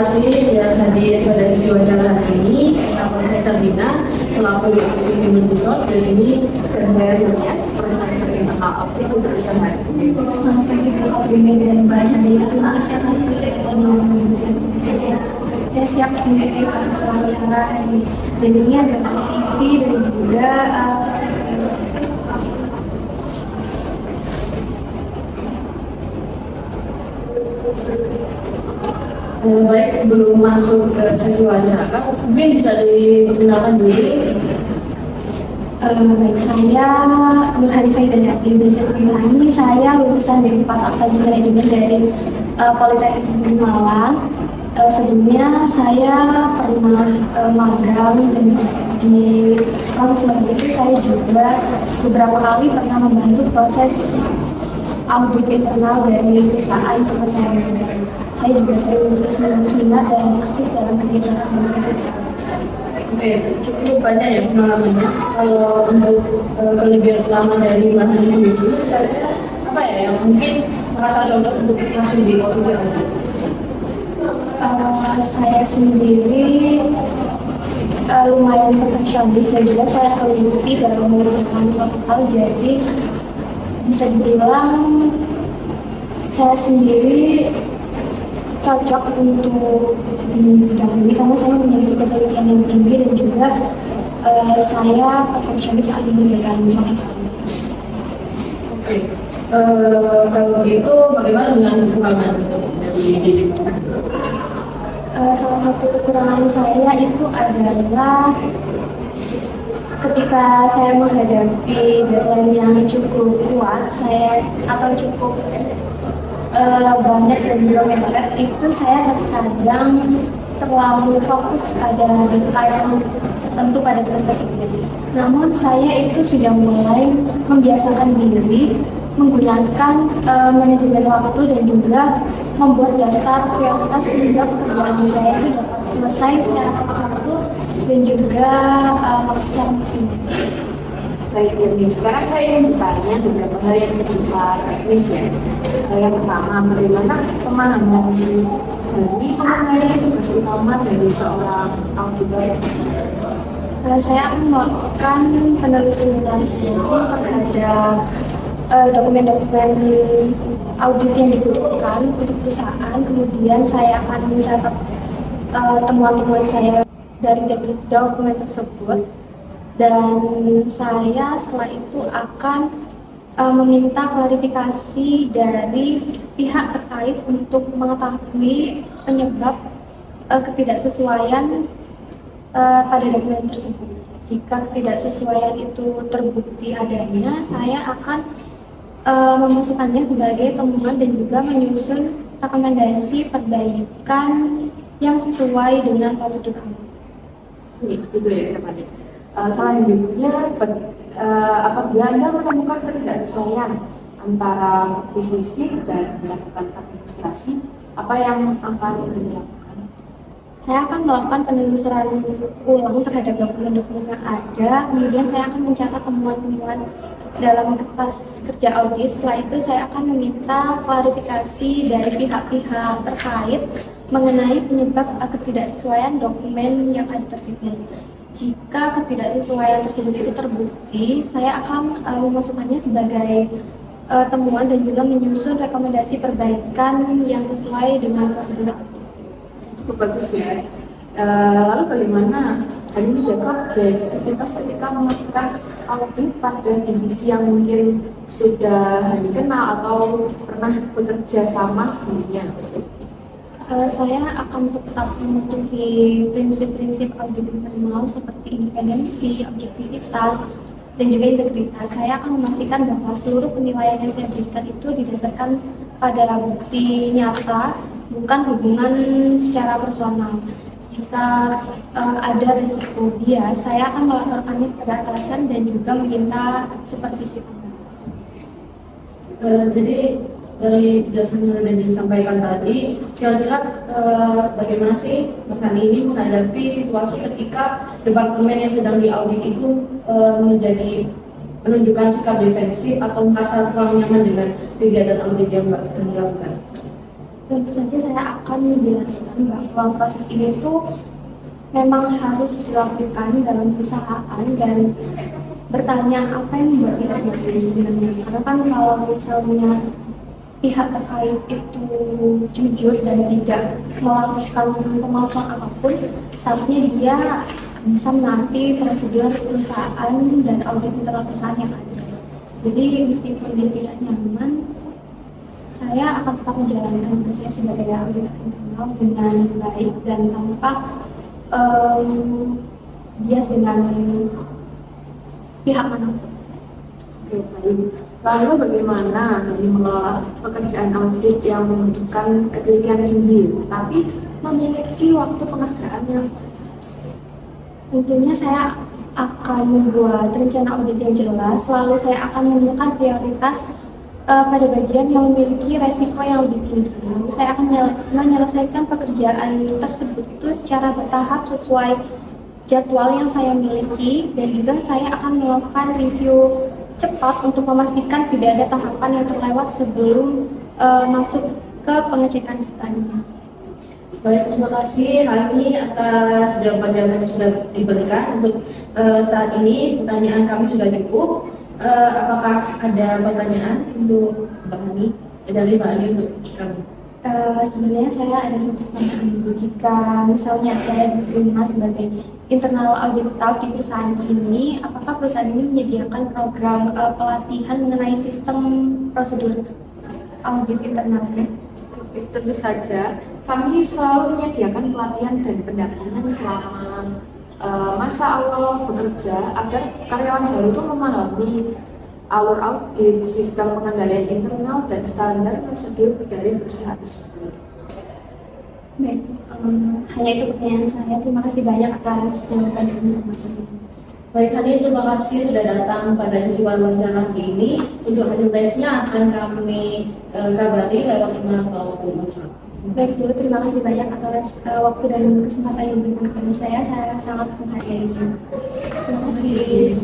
kasih sudah hadir pada sesi wawancara hari ini. Nama saya Sabrina, selaku divisi Human Resource, dan saya Julia, Supervisor Internal Audit untuk perusahaan hari ini. Selamat pagi Pak Sabrina dan Mbak Sabrina. Terima kasih atas kesempatan saya siap mengikuti proses wawancara hari ini. Dan ini adalah CV dan juga baik, sebelum masuk ke sesi wawancara, mungkin bisa diperkenalkan dulu. baik, saya Nur Harifah Hidayati bisa dibilangi. Saya lulusan dari Akuntansi Manajemen dari Politeknik Malang. Sebelumnya saya pernah magang dan di proses magang itu saya juga beberapa kali pernah membantu proses audit internal dari perusahaan tempat saya magang. Saya juga sering menulis minat dan aktif dalam kegiatan organisasi. Oke, cukup banyak ya pengalamannya. Kalau untuk kelebihan utama dari Mbak Hani sendiri, kira-kira apa ya yang mungkin merasa cocok untuk masuk di posisi audit? Saya sendiri lumayan perfeksionis dan juga saya teliti dalam mengerjakan suatu hal, jadi bisa dibilang saya sendiri cocok untuk di bidang ini karena saya memiliki ketelitian yang tinggi dan juga saya perfeksionis saat mengerjakan suatu hal. Oke, kalau begitu bagaimana dengan kekurangan dari diri? Salah satu kekurangan saya itu adalah ketika saya menghadapi deadline yang cukup kuat, atau cukup banyak dan belum mepet, itu saya terkadang terlalu fokus pada detail yang tertentu pada tugas tersebut. Namun saya itu sudah mulai membiasakan diri menggunakan manajemen waktu dan juga membuat daftar prioritas sehingga pekerjaan saya itu dapat selesai secara tepat waktu dan juga secara maksimal. Baik, jadi sekarang saya ingin bertanya beberapa hal yang bersifat teknis ya. Yang pertama, bagaimana pemahaman Hani mengenai tugas utama dari seorang auditor? Saya akan melakukan penelusuran terhadap dokumen-dokumen audit yang dibutuhkan untuk perusahaan. Kemudian saya akan mencatat temuan-temuan saya dari dokumen tersebut. Dan saya setelah itu akan meminta klarifikasi dari pihak terkait untuk mengetahui penyebab ketidaksesuaian pada dokumen tersebut. Jika ketidaksesuaian itu terbukti adanya, saya akan memasukkannya sebagai temuan dan juga menyusun rekomendasi perbaikan yang sesuai dengan prosedur audit. Itu ya, Sepadi. Selanjutnya, apabila Anda menemukan ketidaksesuaian antara fisik dan catatan administrasi, apa yang akan Anda lakukan? Saya akan melakukan penelusuran ulang terhadap dokumen-dokumen yang ada, kemudian saya akan mencatat temuan-temuan dalam kertas kerja audit. Setelah itu saya akan meminta klarifikasi dari pihak-pihak terkait mengenai penyebab ketidaksesuaian dokumen yang ada tersebut. Jika ketidaksesuaian tersebut itu terbukti, saya akan memasukkannya sebagai temuan dan juga menyusun rekomendasi perbaikan yang sesuai dengan prosedur. Cukup bagus ya. Lalu bagaimana Hani menjaga objektivitas ketika melakukan audit pada divisi yang mungkin sudah Hani kenal atau pernah bekerja sama sebelumnya? Saya akan tetap mematuhi prinsip-prinsip audit internal seperti independensi, objektivitas, dan juga integritas. Saya akan memastikan bahwa seluruh penilaian yang saya berikan itu didasarkan pada bukti nyata, bukan hubungan secara personal. Jika ada risiko bias, saya akan melaporkannya kepada atasan dan juga meminta supervisi. Jadi dari penjelasan yang sudah disampaikan tadi, kira-kira bagaimana sih Mbak Hani ini menghadapi situasi ketika departemen yang sedang diaudit itu menunjukkan sikap defensif atau merasa kurang nyaman dengan kegiatan audit yang Mbak Hani lakukan? Tentu saja saya akan menjelaskan bahwa proses ini tuh memang harus dilakukan dalam perusahaan dan bertanya apa yang membuat kita jadi sebenarnya. Karena kan kalau misalnya pihak terkait itu jujur dan tidak melakukan pemalsuan apapun, seharusnya dia bisa menaati prosedur perusahaan dan audit internal perusahaan yang ada. Jadi meskipun dia tidak nyaman, saya akan tetap menjalankan tugas saya sebagai auditor internal dengan baik dan tanpa bias dengan pihak manapun. Oke, baik. Lalu bagaimana mengelola pekerjaan audit yang membutuhkan ketelitian tinggi, tapi memiliki waktu pengerjaan yang Tentunya saya akan membuat rencana audit yang jelas, lalu saya akan menemukan prioritas pada bagian yang memiliki resiko yang lebih tinggi. Lalu saya akan menyelesaikan pekerjaan tersebut itu secara bertahap sesuai jadwal yang saya miliki, dan juga saya akan melakukan review cepat untuk memastikan tidak ada tahapan yang terlewat sebelum masuk ke pengecekan datanya. Baik, terima kasih Hani atas jawaban-jawaban yang sudah diberikan. Untuk saat ini pertanyaan kami sudah cukup. Apakah ada pertanyaan untuk Mbak Hani dari Mbak Hani untuk kami? Sebenarnya saya ada satu pertanyaan dulu. Jika misalnya saya diterima sebagai internal audit staff di perusahaan ini, apakah perusahaan ini menyediakan program pelatihan mengenai sistem prosedur audit internalnya? tentu saja kami selalu menyediakan pelatihan dan pendampingan selama masa awal bekerja agar karyawan baru itu memahami alur audit, sistem pengendalian internal, dan standar prosedur dari perusahaan tersebut. Baik, hanya itu pertanyaan saya. Terima kasih banyak atas jawaban dan informasi. Baik Hani, terima kasih sudah datang pada sesi wawancara hari ini. Untuk hasil tesnya akan kami kabari lewat email atau WhatsApp. Baik dulu, terima kasih banyak atas waktu dan kesempatan yang diberikan kepada saya. Saya sangat menghargainya. Terima kasih.